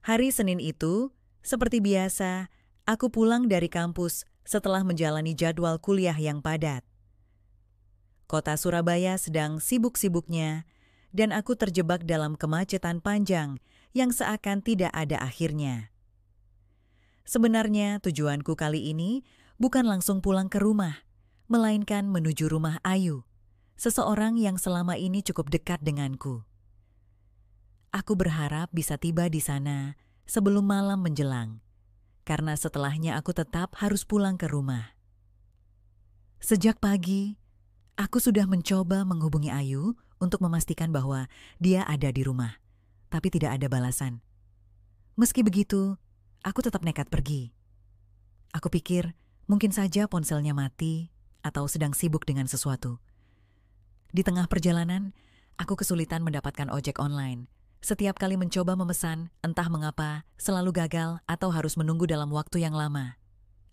Hari Senin itu, seperti biasa, aku pulang dari kampus setelah menjalani jadwal kuliah yang padat. Kota Surabaya sedang sibuk-sibuknya, dan aku terjebak dalam kemacetan panjang yang seakan tidak ada akhirnya. Sebenarnya tujuanku kali ini bukan langsung pulang ke rumah, melainkan menuju rumah Ayu, seseorang yang selama ini cukup dekat denganku. Aku berharap bisa tiba di sana sebelum malam menjelang, karena setelahnya aku tetap harus pulang ke rumah. Sejak pagi, aku sudah mencoba menghubungi Ayu untuk memastikan bahwa dia ada di rumah, tapi tidak ada balasan. Meski begitu, aku tetap nekat pergi. Aku pikir mungkin saja ponselnya mati atau sedang sibuk dengan sesuatu. Di tengah perjalanan, aku kesulitan mendapatkan ojek online. Setiap kali mencoba memesan, entah mengapa, selalu gagal atau harus menunggu dalam waktu yang lama.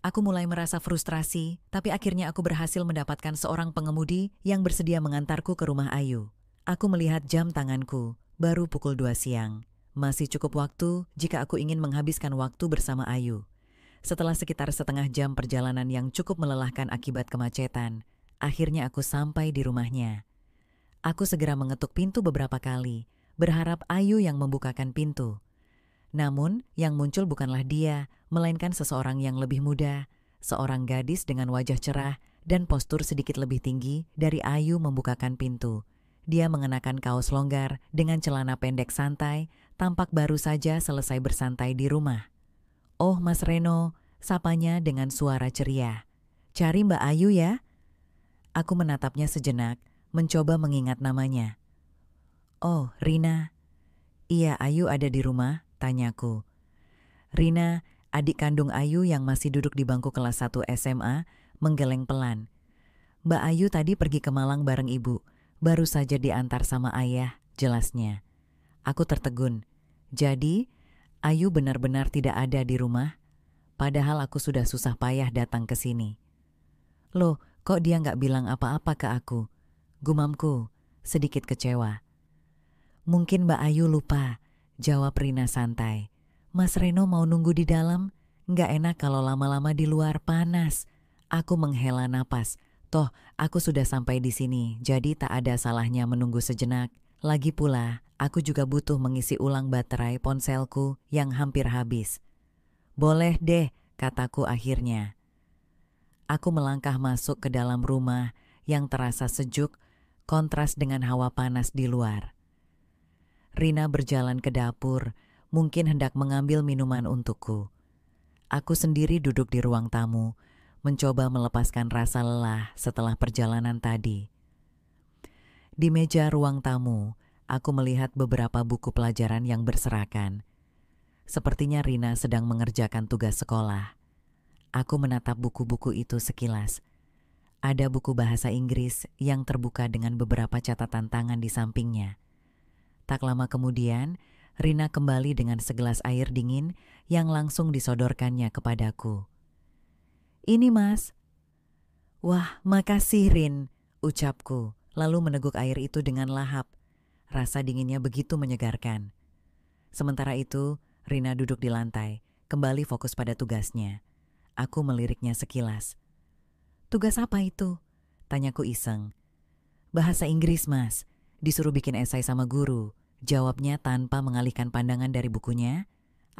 Aku mulai merasa frustrasi, tapi akhirnya aku berhasil mendapatkan seorang pengemudi yang bersedia mengantarku ke rumah Ayu. Aku melihat jam tanganku, baru pukul 2 siang. Masih cukup waktu jika aku ingin menghabiskan waktu bersama Ayu. Setelah sekitar setengah jam perjalanan yang cukup melelahkan akibat kemacetan, akhirnya aku sampai di rumahnya. Aku segera mengetuk pintu beberapa kali, berharap Ayu yang membukakan pintu. Namun, yang muncul bukanlah dia, melainkan seseorang yang lebih muda, seorang gadis dengan wajah cerah dan postur sedikit lebih tinggi dari Ayu membukakan pintu. Dia mengenakan kaos longgar dengan celana pendek santai, tampak baru saja selesai bersantai di rumah. "Oh, Mas Reno," sapanya dengan suara ceria. "Cari Mbak Ayu ya?" Aku menatapnya sejenak, mencoba mengingat namanya. "Oh, Rina." "Iya, Ayu ada di rumah?" tanyaku. Rina, adik kandung Ayu yang masih duduk di bangku kelas 1 SMA, menggeleng pelan. "Mbak Ayu tadi pergi ke Malang bareng ibu, baru saja diantar sama ayah," jelasnya. Aku tertegun. Jadi, Ayu benar-benar tidak ada di rumah? Padahal aku sudah susah payah datang ke sini. "Loh, kok dia nggak bilang apa-apa ke aku?" gumamku, sedikit kecewa. "Mungkin Mbak Ayu lupa," jawab Rina santai. "Mas Reno mau nunggu di dalam? Nggak enak kalau lama-lama di luar panas." Aku menghela napas. Toh, aku sudah sampai di sini, jadi tak ada salahnya menunggu sejenak. Lagi pula, aku juga butuh mengisi ulang baterai ponselku yang hampir habis. "Boleh deh," kataku akhirnya. Aku melangkah masuk ke dalam rumah yang terasa sejuk, kontras dengan hawa panas di luar. Rina berjalan ke dapur, mungkin hendak mengambil minuman untukku. Aku sendiri duduk di ruang tamu, mencoba melepaskan rasa lelah setelah perjalanan tadi. Di meja ruang tamu, aku melihat beberapa buku pelajaran yang berserakan. Sepertinya Rina sedang mengerjakan tugas sekolah. Aku menatap buku-buku itu sekilas. Ada buku bahasa Inggris yang terbuka dengan beberapa catatan tangan di sampingnya. Tak lama kemudian, Rina kembali dengan segelas air dingin yang langsung disodorkannya kepadaku. "Ini Mas." "Wah, makasih Rin," ucapku, lalu meneguk air itu dengan lahap. Rasa dinginnya begitu menyegarkan. Sementara itu, Rina duduk di lantai, kembali fokus pada tugasnya. Aku meliriknya sekilas. "Tugas apa itu?" tanyaku iseng. "Bahasa Inggris, Mas. Disuruh bikin esai sama guru," jawabnya tanpa mengalihkan pandangan dari bukunya.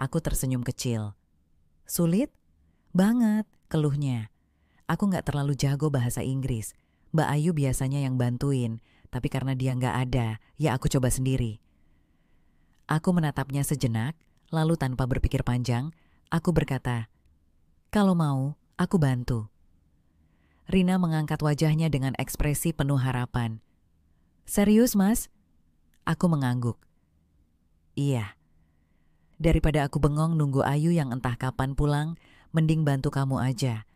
Aku tersenyum kecil. "Sulit?" "Banget," keluhnya. "Aku nggak terlalu jago bahasa Inggris. Mbak Ayu biasanya yang bantuin, tapi karena dia nggak ada, ya aku coba sendiri." Aku menatapnya sejenak, lalu tanpa berpikir panjang, aku berkata, "Kalau mau, aku bantu." Rina mengangkat wajahnya dengan ekspresi penuh harapan. "Serius, Mas?" Aku mengangguk. "Iya. Daripada aku bengong nunggu Ayu yang entah kapan pulang, mending bantu kamu aja."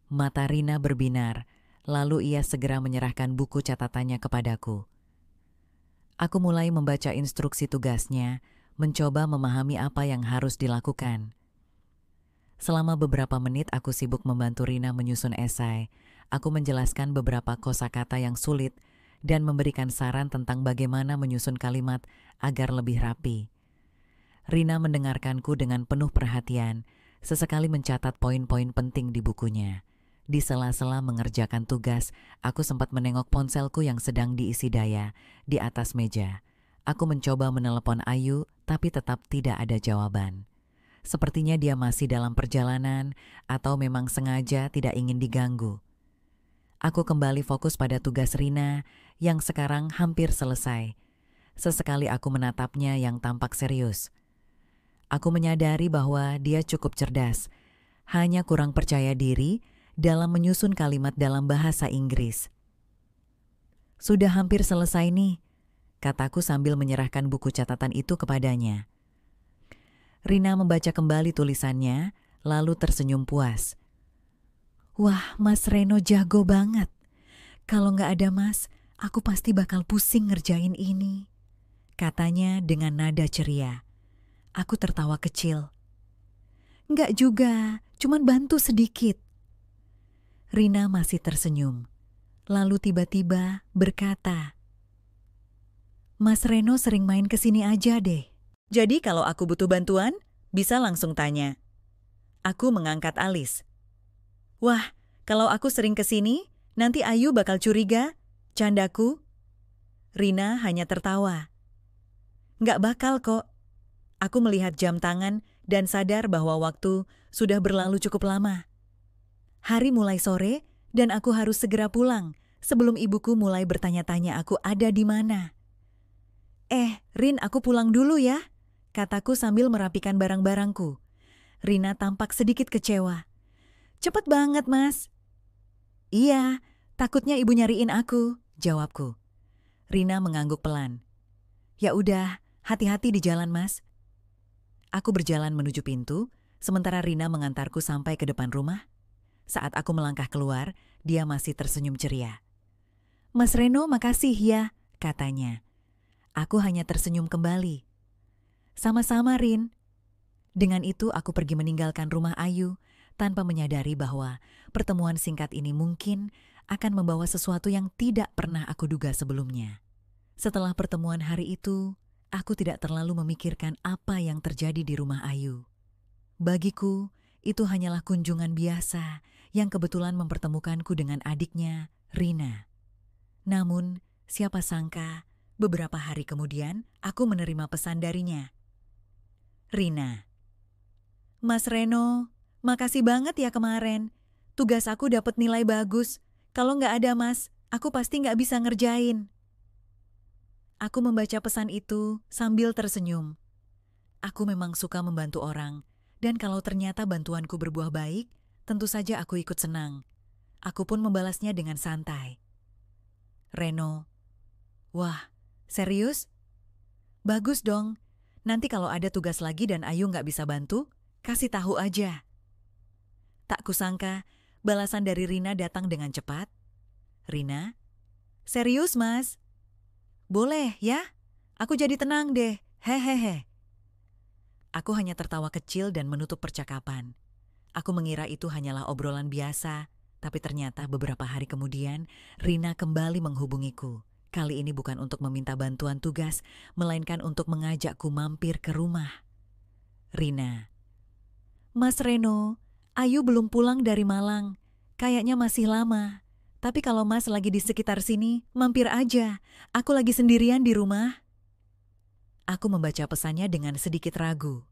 Mata Rina berbinar, lalu ia segera menyerahkan buku catatannya kepadaku. Aku mulai membaca instruksi tugasnya, mencoba memahami apa yang harus dilakukan. Selama beberapa menit aku sibuk membantu Rina menyusun esai. Aku menjelaskan beberapa kosakata yang sulit dan memberikan saran tentang bagaimana menyusun kalimat agar lebih rapi. Rina mendengarkanku dengan penuh perhatian, sesekali mencatat poin-poin penting di bukunya. Di sela-sela mengerjakan tugas, aku sempat menengok ponselku yang sedang diisi daya di atas meja. Aku mencoba menelepon Ayu, tapi tetap tidak ada jawaban. Sepertinya dia masih dalam perjalanan atau memang sengaja tidak ingin diganggu. Aku kembali fokus pada tugas Rina yang sekarang hampir selesai. Sesekali aku menatapnya yang tampak serius. Aku menyadari bahwa dia cukup cerdas, hanya kurang percaya diri dalam menyusun kalimat dalam bahasa Inggris. "Sudah hampir selesai nih," kataku sambil menyerahkan buku catatan itu kepadanya. Rina membaca kembali tulisannya, lalu tersenyum puas. "Wah, Mas Reno jago banget. Kalau nggak ada Mas, aku pasti bakal pusing ngerjain ini," katanya dengan nada ceria. Aku tertawa kecil. "Nggak juga, cuman bantu sedikit." Rina masih tersenyum. Lalu tiba-tiba berkata, "Mas Reno sering main ke sini aja deh. Jadi kalau aku butuh bantuan, bisa langsung tanya." Aku mengangkat alis. "Wah, kalau aku sering ke sini, nanti Ayu bakal curiga," candaku. Rina hanya tertawa. "Nggak bakal kok." Aku melihat jam tangan dan sadar bahwa waktu sudah berlalu cukup lama. Hari mulai sore dan aku harus segera pulang sebelum ibuku mulai bertanya-tanya aku ada di mana. Rin, aku pulang dulu ya," kataku sambil merapikan barang-barangku. Rina tampak sedikit kecewa. "Cepet banget, Mas." "Iya, takutnya ibu nyariin aku," jawabku. Rina mengangguk pelan. "Ya udah, hati-hati di jalan, Mas." Aku berjalan menuju pintu, sementara Rina mengantarku sampai ke depan rumah. Saat aku melangkah keluar, dia masih tersenyum ceria. "Mas Reno, makasih ya," katanya. Aku hanya tersenyum kembali. "Sama-sama, Rin." Dengan itu aku pergi meninggalkan rumah Ayu, tanpa menyadari bahwa pertemuan singkat ini mungkin akan membawa sesuatu yang tidak pernah aku duga sebelumnya. Setelah pertemuan hari itu, aku tidak terlalu memikirkan apa yang terjadi di rumah Ayu. Bagiku, itu hanyalah kunjungan biasa yang kebetulan mempertemukanku dengan adiknya, Rina. Namun, siapa sangka, beberapa hari kemudian aku menerima pesan darinya. "Rina, Mas Reno, makasih banget ya kemarin. Tugas aku dapat nilai bagus. Kalau nggak ada Mas, aku pasti nggak bisa ngerjain." Aku membaca pesan itu sambil tersenyum. Aku memang suka membantu orang, dan kalau ternyata bantuanku berbuah baik, tentu saja aku ikut senang. Aku pun membalasnya dengan santai. "Reno, wah, serius? Bagus dong. Nanti kalau ada tugas lagi dan Ayu nggak bisa bantu, kasih tahu aja." Tak kusangka, balasan dari Rina datang dengan cepat. "Rina, serius Mas? Boleh ya? Aku jadi tenang deh, hehehe." Aku hanya tertawa kecil dan menutup percakapan. Aku mengira itu hanyalah obrolan biasa, tapi ternyata beberapa hari kemudian Rina kembali menghubungiku. Kali ini bukan untuk meminta bantuan tugas, melainkan untuk mengajakku mampir ke rumah. "Rina, Mas Reno, Ayu belum pulang dari Malang. Kayaknya masih lama. Tapi kalau Mas lagi di sekitar sini, mampir aja. Aku lagi sendirian di rumah." Aku membaca pesannya dengan sedikit ragu.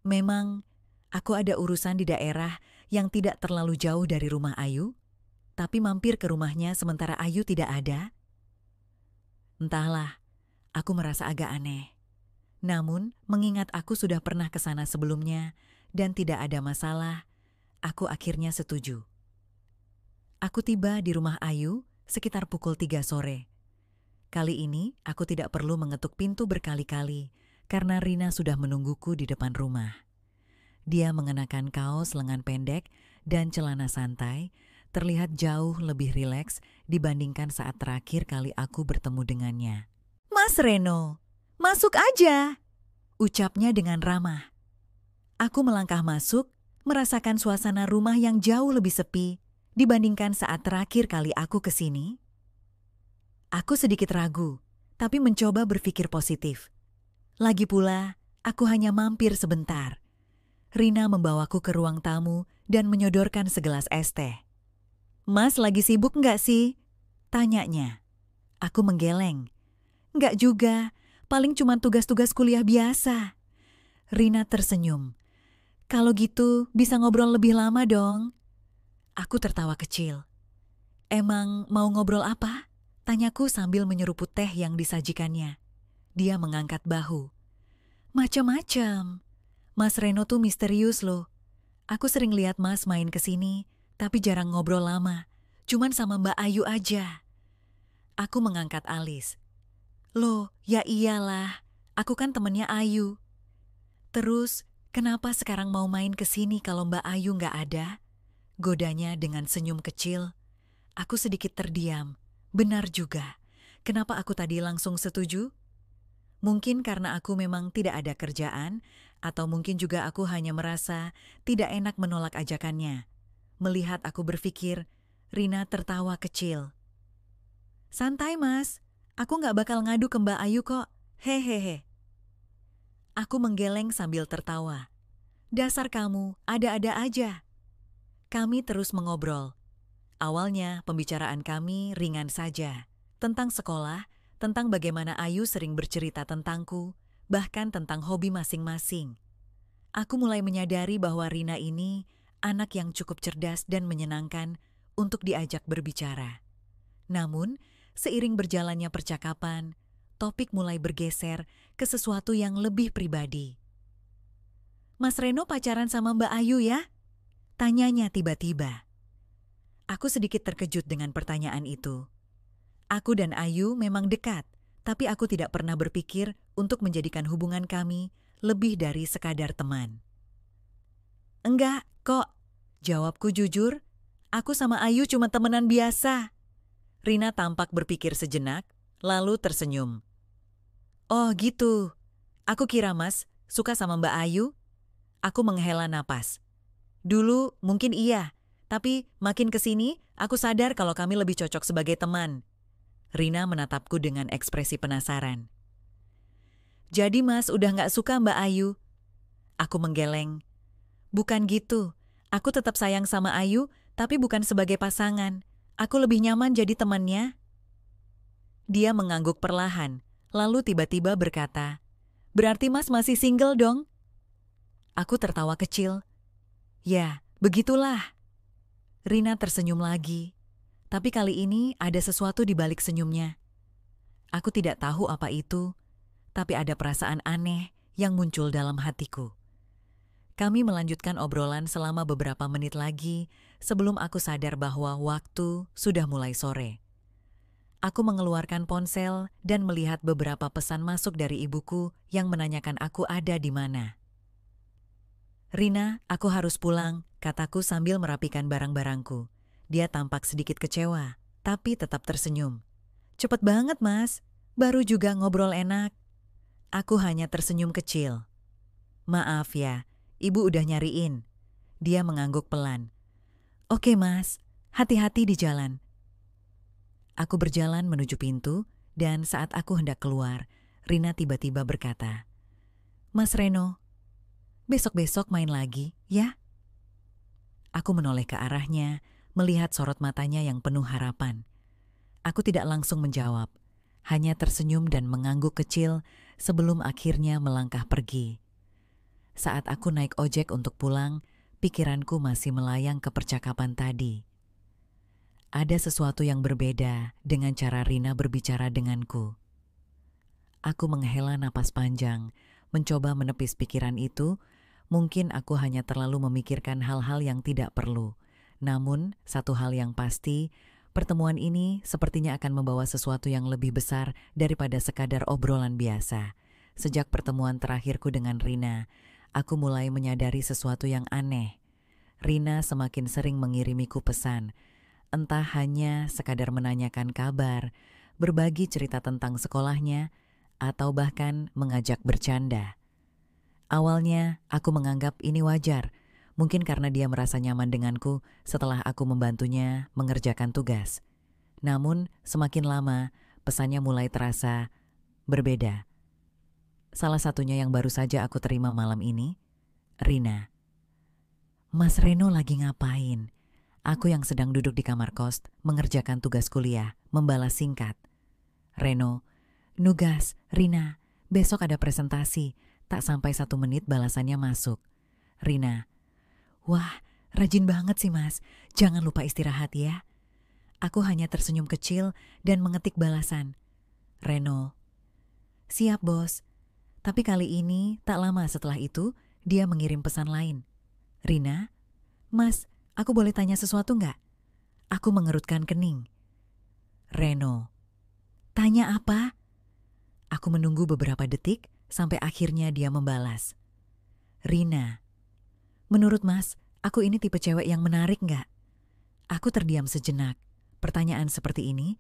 Memang, aku ada urusan di daerah yang tidak terlalu jauh dari rumah Ayu, tapi mampir ke rumahnya sementara Ayu tidak ada. Entahlah, aku merasa agak aneh. Namun, mengingat aku sudah pernah ke sana sebelumnya dan tidak ada masalah, aku akhirnya setuju. Aku tiba di rumah Ayu sekitar pukul 3 sore. Kali ini aku tidak perlu mengetuk pintu berkali-kali karena Rina sudah menungguku di depan rumah. Dia mengenakan kaos lengan pendek dan celana santai, terlihat jauh lebih rileks dibandingkan saat terakhir kali aku bertemu dengannya. "Mas Reno, masuk aja," ucapnya dengan ramah. Aku melangkah masuk, merasakan suasana rumah yang jauh lebih sepi dibandingkan saat terakhir kali aku ke sini. Aku sedikit ragu, tapi mencoba berpikir positif. Lagi pula, Aku hanya mampir sebentar. Rina membawaku ke ruang tamu dan menyodorkan segelas es teh. Mas lagi sibuk nggak sih? Tanyanya. Aku menggeleng. Nggak juga, paling cuma tugas-tugas kuliah biasa. Rina tersenyum. Kalau gitu bisa ngobrol lebih lama dong. Aku tertawa kecil. Emang mau ngobrol apa? Tanyaku sambil menyeruput teh yang disajikannya. Dia mengangkat bahu. Macam-macam. Mas Reno tuh misterius loh. Aku sering lihat Mas main ke sini, tapi jarang ngobrol lama. Cuman sama Mbak Ayu aja. Aku mengangkat alis. Loh, ya iyalah. Aku kan temennya Ayu. Terus, kenapa sekarang mau main ke sini kalau Mbak Ayu nggak ada? Godanya dengan senyum kecil. Aku sedikit terdiam. Benar juga. Kenapa aku tadi langsung setuju? Mungkin karena aku memang tidak ada kerjaan, atau mungkin juga aku hanya merasa tidak enak menolak ajakannya. Melihat aku berpikir, Rina tertawa kecil. Santai Mas, aku nggak bakal ngadu ke Mbak Ayu kok. Hehehe. Aku menggeleng sambil tertawa. Dasar kamu, ada-ada aja. Kami terus mengobrol. Awalnya pembicaraan kami ringan saja. Tentang sekolah, tentang bagaimana Ayu sering bercerita tentangku, bahkan tentang hobi masing-masing. Aku mulai menyadari bahwa Rina ini anak yang cukup cerdas dan menyenangkan untuk diajak berbicara. Namun, seiring berjalannya percakapan, topik mulai bergeser ke sesuatu yang lebih pribadi. Mas Reno pacaran sama Mbak Ayu ya? Tanyanya tiba-tiba. Aku sedikit terkejut dengan pertanyaan itu. Aku dan Ayu memang dekat, tapi aku tidak pernah berpikir untuk menjadikan hubungan kami lebih dari sekadar teman. Enggak, kok. Jawabku jujur, aku sama Ayu cuma temenan biasa. Rina tampak berpikir sejenak, lalu tersenyum. Oh gitu, aku kira Mas suka sama Mbak Ayu. Aku menghela napas. Dulu mungkin iya, tapi makin kesini aku sadar kalau kami lebih cocok sebagai teman. Rina menatapku dengan ekspresi penasaran. Jadi Mas udah gak suka Mbak Ayu? Aku menggeleng. Bukan gitu, aku tetap sayang sama Ayu, tapi bukan sebagai pasangan. Aku lebih nyaman jadi temannya. Dia mengangguk perlahan, lalu tiba-tiba berkata, berarti Mas masih single dong? Aku tertawa kecil. Ya, begitulah. Rina tersenyum lagi. Tapi kali ini ada sesuatu di balik senyumnya. Aku tidak tahu apa itu, tapi ada perasaan aneh yang muncul dalam hatiku. Kami melanjutkan obrolan selama beberapa menit lagi sebelum aku sadar bahwa waktu sudah mulai sore. Aku mengeluarkan ponsel dan melihat beberapa pesan masuk dari ibuku yang menanyakan aku ada di mana. Rina, aku harus pulang, kataku sambil merapikan barang-barangku. Dia tampak sedikit kecewa, tapi tetap tersenyum. Cepet banget Mas, baru juga ngobrol enak. Aku hanya tersenyum kecil. Maaf ya, Ibu udah nyariin. Dia mengangguk pelan. Oke Mas, hati-hati di jalan. Aku berjalan menuju pintu dan saat aku hendak keluar, Rina tiba-tiba berkata, Mas Reno, besok-besok main lagi ya? Aku menoleh ke arahnya, melihat sorot matanya yang penuh harapan. Aku tidak langsung menjawab, hanya tersenyum dan mengangguk kecil sebelum akhirnya melangkah pergi. Saat aku naik ojek untuk pulang, pikiranku masih melayang ke percakapan tadi. Ada sesuatu yang berbeda dengan cara Rina berbicara denganku. Aku menghela napas panjang, mencoba menepis pikiran itu. Mungkin aku hanya terlalu memikirkan hal-hal yang tidak perlu. Namun, satu hal yang pasti, pertemuan ini sepertinya akan membawa sesuatu yang lebih besar daripada sekadar obrolan biasa. Sejak pertemuan terakhirku dengan Rina, aku mulai menyadari sesuatu yang aneh. Rina semakin sering mengirimiku pesan, entah hanya sekadar menanyakan kabar, berbagi cerita tentang sekolahnya, atau bahkan mengajak bercanda. Awalnya, aku menganggap ini wajar, mungkin karena dia merasa nyaman denganku setelah aku membantunya mengerjakan tugas. Namun, semakin lama, pesannya mulai terasa berbeda. Salah satunya yang baru saja aku terima malam ini, Rina. Mas Reno lagi ngapain? Aku yang sedang duduk di kamar kos, mengerjakan tugas kuliah, membalas singkat. Reno, nugas, Rina, besok ada presentasi. Tak sampai 1 menit balasannya masuk. Rina, wah, rajin banget sih mas, jangan lupa istirahat ya. Aku hanya tersenyum kecil dan mengetik balasan. Reno, siap bos. Tapi kali ini tak lama setelah itu, dia mengirim pesan lain. Rina, mas, aku boleh tanya sesuatu nggak? Aku mengerutkan kening. Reno, tanya apa? Aku menunggu beberapa detik sampai akhirnya dia membalas. Rina, menurut mas, aku ini tipe cewek yang menarik nggak? Aku terdiam sejenak. Pertanyaan seperti ini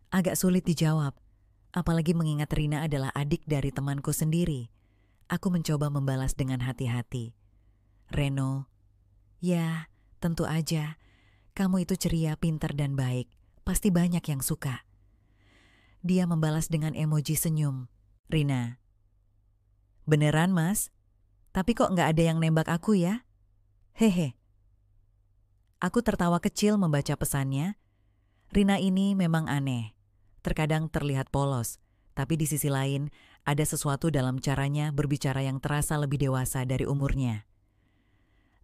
agak sulit dijawab. Apalagi mengingat Rina adalah adik dari temanku sendiri. Aku mencoba membalas dengan hati-hati. Reno, ya, tentu aja. Kamu itu ceria, pintar, dan baik. Pasti banyak yang suka. Dia membalas dengan emoji senyum. Rina, beneran mas? Tapi kok nggak ada yang nembak aku ya? Hehe. Aku tertawa kecil membaca pesannya. Rina ini memang aneh. Terkadang terlihat polos. Tapi di sisi lain, ada sesuatu dalam caranya berbicara yang terasa lebih dewasa dari umurnya.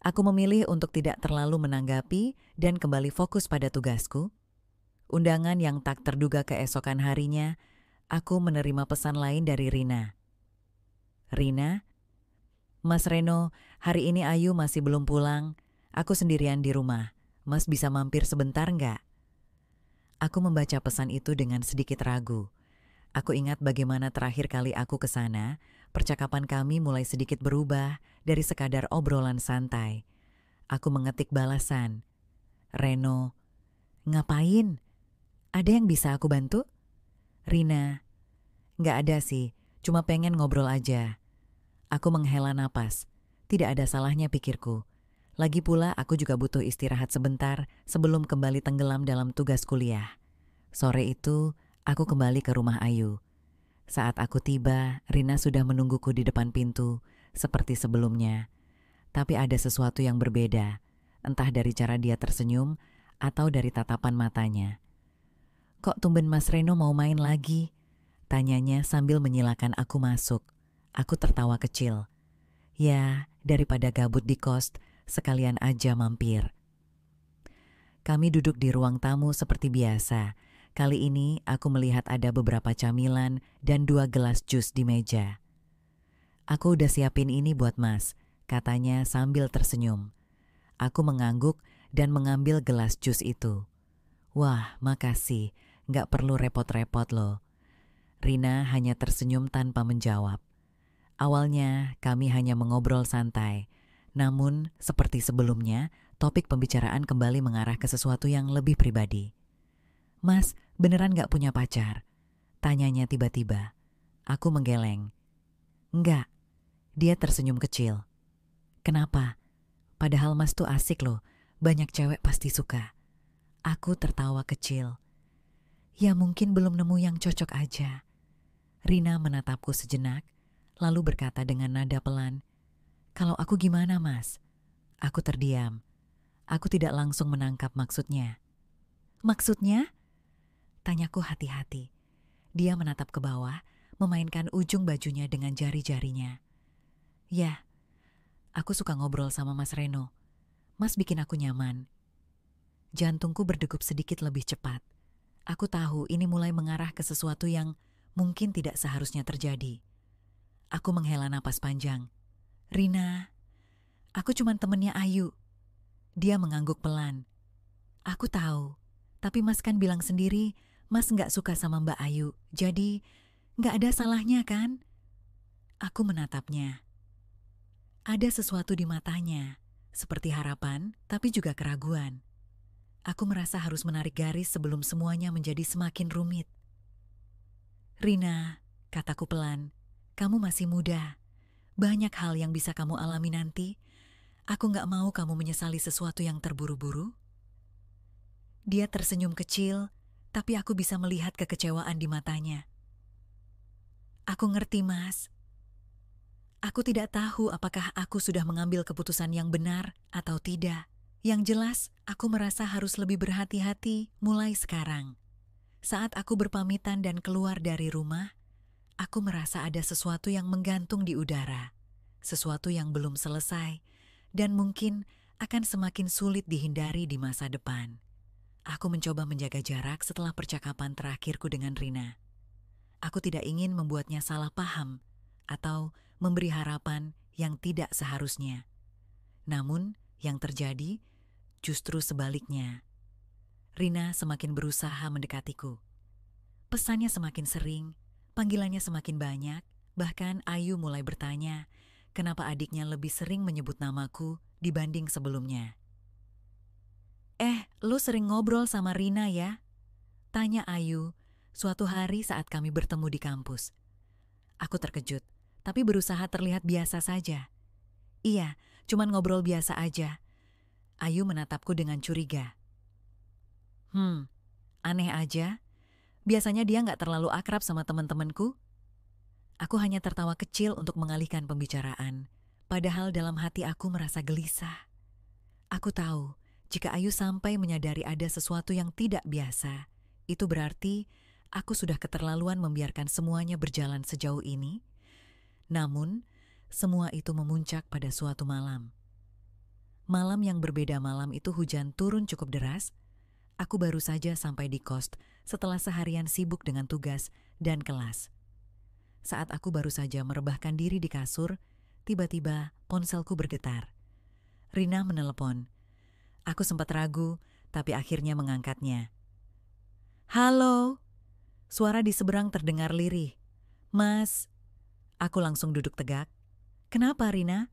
Aku memilih untuk tidak terlalu menanggapi dan kembali fokus pada tugasku. Undangan yang tak terduga keesokan harinya, aku menerima pesan lain dari Rina. Rina, Mas Reno, hari ini Ayu masih belum pulang. Aku sendirian di rumah. Mas bisa mampir sebentar nggak? Aku membaca pesan itu dengan sedikit ragu. Aku ingat bagaimana terakhir kali aku ke sana, percakapan kami mulai sedikit berubah dari sekadar obrolan santai. Aku mengetik balasan. Reno, ngapain? Ada yang bisa aku bantu? Rina, nggak ada sih, cuma pengen ngobrol aja. Aku menghela napas. Tidak ada salahnya pikirku. Lagi pula aku juga butuh istirahat sebentar sebelum kembali tenggelam dalam tugas kuliah. Sore itu, aku kembali ke rumah Ayu. Saat aku tiba, Rina sudah menungguku di depan pintu, seperti sebelumnya. Tapi ada sesuatu yang berbeda, entah dari cara dia tersenyum atau dari tatapan matanya. Kok tumben Mas Reno mau main lagi? Tanyanya sambil menyilakan aku masuk. Aku tertawa kecil. Ya, daripada gabut di kos, sekalian aja mampir. Kami duduk di ruang tamu seperti biasa. Kali ini aku melihat ada beberapa camilan dan 2 gelas jus di meja. Aku udah siapin ini buat Mas, katanya sambil tersenyum. Aku mengangguk dan mengambil gelas jus itu. Wah, makasih. Nggak perlu repot-repot loh. Rina hanya tersenyum tanpa menjawab. Awalnya kami hanya mengobrol santai. Namun, seperti sebelumnya, topik pembicaraan kembali mengarah ke sesuatu yang lebih pribadi. Mas, beneran nggak punya pacar? Tanyanya tiba-tiba. Aku menggeleng. Enggak. Dia tersenyum kecil. Kenapa? Padahal Mas tuh asik loh. Banyak cewek pasti suka. Aku tertawa kecil. Ya mungkin belum nemu yang cocok aja. Rina menatapku sejenak, lalu berkata dengan nada pelan, kalau aku gimana Mas? Aku terdiam. Aku tidak langsung menangkap maksudnya. Maksudnya? Tanyaku hati-hati. Dia menatap ke bawah, memainkan ujung bajunya dengan jari-jarinya. Ya, aku suka ngobrol sama Mas Reno. Mas bikin aku nyaman. Jantungku berdegup sedikit lebih cepat. Aku tahu ini mulai mengarah ke sesuatu yang mungkin tidak seharusnya terjadi. Aku menghela napas panjang. Rina, aku cuma temennya Ayu. Dia mengangguk pelan. Aku tahu, tapi Mas kan bilang sendiri, Mas nggak suka sama Mbak Ayu. Jadi, nggak ada salahnya kan? Aku menatapnya. Ada sesuatu di matanya, seperti harapan, tapi juga keraguan. Aku merasa harus menarik garis sebelum semuanya menjadi semakin rumit. Rina, kataku pelan, kamu masih muda. Banyak hal yang bisa kamu alami nanti. Aku gak mau kamu menyesali sesuatu yang terburu-buru. Dia tersenyum kecil, tapi aku bisa melihat kekecewaan di matanya. Aku ngerti, Mas. Aku tidak tahu apakah aku sudah mengambil keputusan yang benar atau tidak. Yang jelas, aku merasa harus lebih berhati-hati mulai sekarang. Saat aku berpamitan dan keluar dari rumah, aku merasa ada sesuatu yang menggantung di udara. Sesuatu yang belum selesai dan mungkin akan semakin sulit dihindari di masa depan. Aku mencoba menjaga jarak setelah percakapan terakhirku dengan Rina. Aku tidak ingin membuatnya salah paham atau memberi harapan yang tidak seharusnya. Namun, yang terjadi justru sebaliknya. Rina semakin berusaha mendekatiku. Pesannya semakin sering, panggilannya semakin banyak, bahkan Ayu mulai bertanya kenapa adiknya lebih sering menyebut namaku dibanding sebelumnya. Lu sering ngobrol sama Rina ya? Tanya Ayu suatu hari saat kami bertemu di kampus. Aku terkejut, tapi berusaha terlihat biasa saja. Iya, cuman ngobrol biasa aja. Ayu menatapku dengan curiga. Aneh aja. Biasanya dia nggak terlalu akrab sama teman-temanku. Aku hanya tertawa kecil untuk mengalihkan pembicaraan. Padahal dalam hati aku merasa gelisah. Aku tahu, jika Ayu sampai menyadari ada sesuatu yang tidak biasa, itu berarti aku sudah keterlaluan membiarkan semuanya berjalan sejauh ini. Namun, semua itu memuncak pada suatu malam. Malam yang berbeda malam itu hujan turun cukup deras. Aku baru saja sampai di kos setelah seharian sibuk dengan tugas dan kelas. Saat aku baru saja merebahkan diri di kasur, tiba-tiba ponselku bergetar. Rina menelepon. Aku sempat ragu, tapi akhirnya mengangkatnya. Halo, suara di seberang terdengar lirih. Mas, aku langsung duduk tegak. Kenapa, Rina?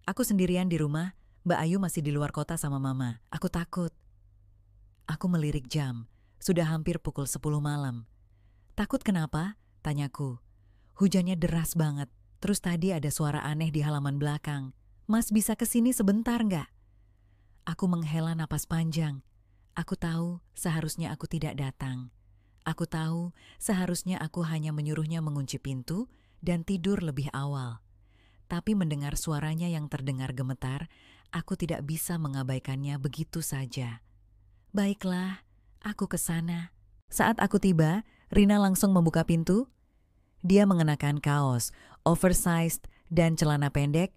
Aku sendirian di rumah, Mbak Ayu masih di luar kota sama Mama. Aku takut. Aku melirik jam, sudah hampir pukul 10 malam. Takut kenapa? Tanyaku. Hujannya deras banget, terus tadi ada suara aneh di halaman belakang. Mas bisa kesini sebentar nggak? Aku menghela napas panjang. Aku tahu seharusnya aku tidak datang. Aku tahu seharusnya aku hanya menyuruhnya mengunci pintu dan tidur lebih awal. Tapi mendengar suaranya yang terdengar gemetar, aku tidak bisa mengabaikannya begitu saja. Baiklah, aku ke sana. Saat aku tiba, Rina langsung membuka pintu. Dia mengenakan kaos, oversized, dan celana pendek.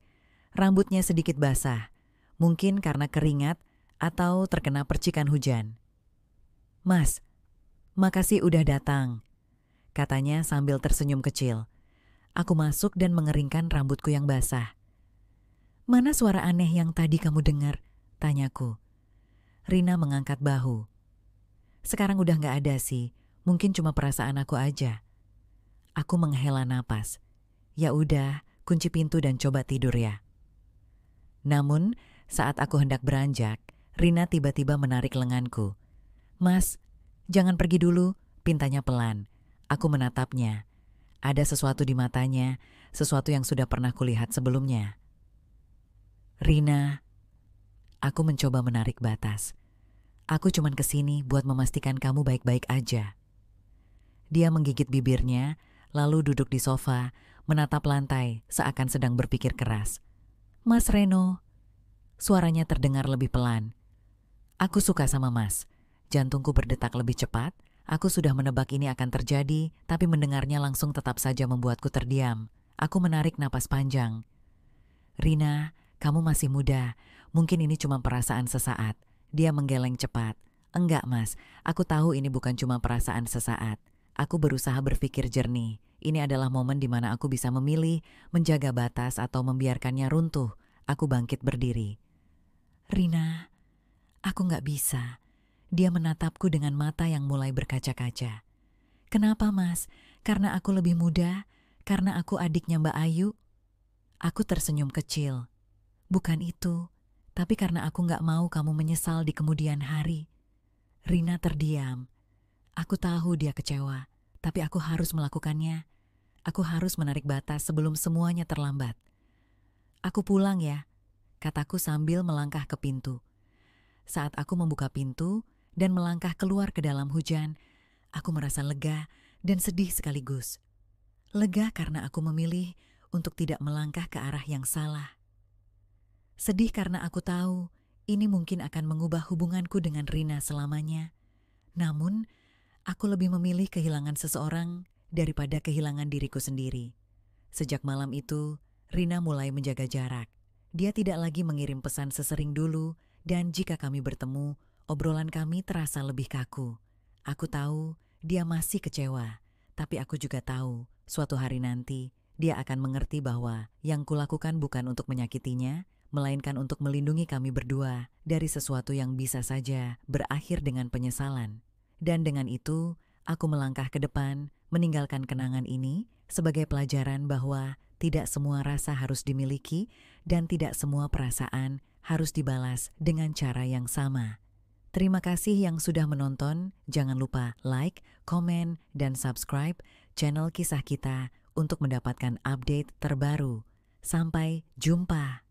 Rambutnya sedikit basah. Mungkin karena keringat atau terkena percikan hujan. Mas, makasih udah datang, katanya sambil tersenyum kecil. Aku masuk dan mengeringkan rambutku yang basah. Mana suara aneh yang tadi kamu dengar? Tanyaku. Rina mengangkat bahu. Sekarang udah gak ada sih, mungkin cuma perasaan aku aja. Aku menghela napas. Ya udah, kunci pintu dan coba tidur ya. Namun, saat aku hendak beranjak, Rina tiba-tiba menarik lenganku. Mas, jangan pergi dulu, pintanya pelan. Aku menatapnya. Ada sesuatu di matanya, sesuatu yang sudah pernah kulihat sebelumnya. Rina, aku mencoba menarik batas. Aku cuman kesini buat memastikan kamu baik-baik aja. Dia menggigit bibirnya, lalu duduk di sofa, menatap lantai seakan sedang berpikir keras. Mas Reno, suaranya terdengar lebih pelan. Aku suka sama Mas. Jantungku berdetak lebih cepat. Aku sudah menebak ini akan terjadi, tapi mendengarnya langsung tetap saja membuatku terdiam. Aku menarik napas panjang. Rina, kamu masih muda. Mungkin ini cuma perasaan sesaat. Dia menggeleng cepat. Enggak, Mas. Aku tahu ini bukan cuma perasaan sesaat. Aku berusaha berpikir jernih. Ini adalah momen di mana aku bisa memilih, menjaga batas atau membiarkannya runtuh. Aku bangkit berdiri. Rina, aku nggak bisa. Dia menatapku dengan mata yang mulai berkaca-kaca. Kenapa, Mas? Karena aku lebih muda? Karena aku adiknya Mbak Ayu? Aku tersenyum kecil. Bukan itu, tapi karena aku nggak mau kamu menyesal di kemudian hari. Rina terdiam. Aku tahu dia kecewa, tapi aku harus melakukannya. Aku harus menarik batas sebelum semuanya terlambat. Aku pulang ya, kataku sambil melangkah ke pintu. Saat aku membuka pintu dan melangkah keluar ke dalam hujan, aku merasa lega dan sedih sekaligus. Lega karena aku memilih untuk tidak melangkah ke arah yang salah. Sedih karena aku tahu ini mungkin akan mengubah hubunganku dengan Rina selamanya. Namun, aku lebih memilih kehilangan seseorang daripada kehilangan diriku sendiri. Sejak malam itu, Rina mulai menjaga jarak. Dia tidak lagi mengirim pesan sesering dulu, dan jika kami bertemu, obrolan kami terasa lebih kaku. Aku tahu dia masih kecewa, tapi aku juga tahu suatu hari nanti dia akan mengerti bahwa yang kulakukan bukan untuk menyakitinya, melainkan untuk melindungi kami berdua dari sesuatu yang bisa saja berakhir dengan penyesalan. Dan dengan itu, aku melangkah ke depan, meninggalkan kenangan ini sebagai pelajaran bahwa tidak semua rasa harus dimiliki dan tidak semua perasaan harus dibalas dengan cara yang sama. Terima kasih yang sudah menonton. Jangan lupa like, komen, dan subscribe channel Kisah Kita untuk mendapatkan update terbaru. Sampai jumpa.